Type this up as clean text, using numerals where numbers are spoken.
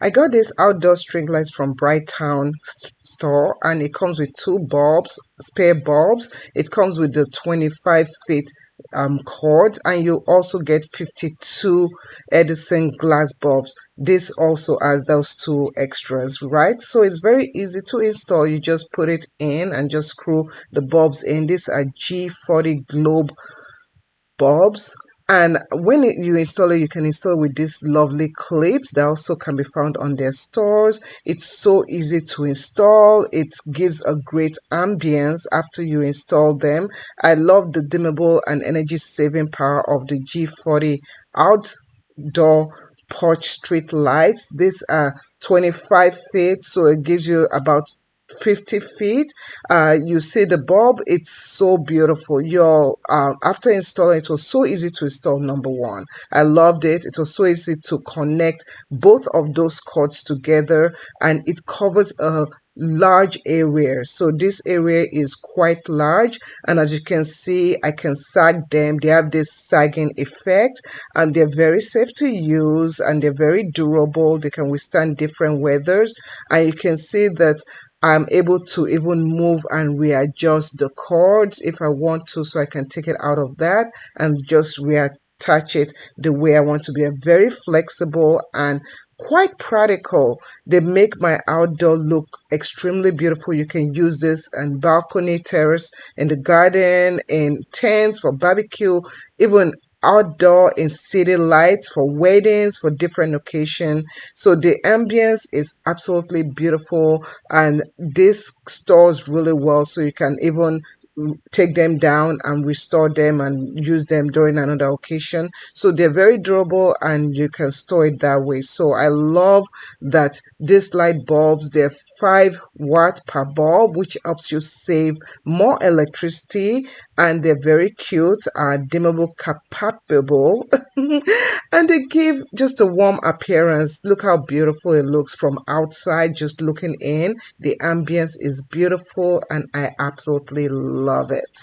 I got this outdoor string lights from Bright Town store, and it comes with two bulbs, spare bulbs. It comes with the 25 feet cord, and you also get 52 Edison glass bulbs. This also has those two extras, right? So it's very easy to install. You just put it in and just screw the bulbs in. These are G40 globe bulbs. And when you install it, you can install with these lovely clips that also can be found on their stores. It's so easy to install. It gives a great ambience after you install them. I love the dimmable and energy saving power of the G40 outdoor porch street lights. These are 25 feet, so it gives you about 50 feet. You see the bulb, it's so beautiful. Your after installing, it was so easy to install. Number one, I loved it. It was so easy to connect both of those cords together, and it covers a large area. So this area is quite large, and as you can see, I can sag them. They have this sagging effect, and they're very safe to use, and they're very durable. They can withstand different weathers, and you can see that I'm able to even move and readjust the cords if I want to, so I can take it out of that and just reattach it the way I want to be. Very flexible and quite practical. They make my outdoor look extremely beautiful. You can use this in balcony, terrace, in the garden, in tents for barbecue, even outdoor in city lights for weddings, for different occasions. So the ambience is absolutely beautiful, and this stores really well, so you can even take them down and restore them and use them during another occasion. So they're very durable, and you can store it that way. So I love that these light bulbs, they're 5 watt per bulb, which helps you save more electricity, and they're very cute, are dimmable, compatible, and they give just a warm appearance. Look how beautiful it looks from outside, just looking in. The ambience is beautiful, and I absolutely love it.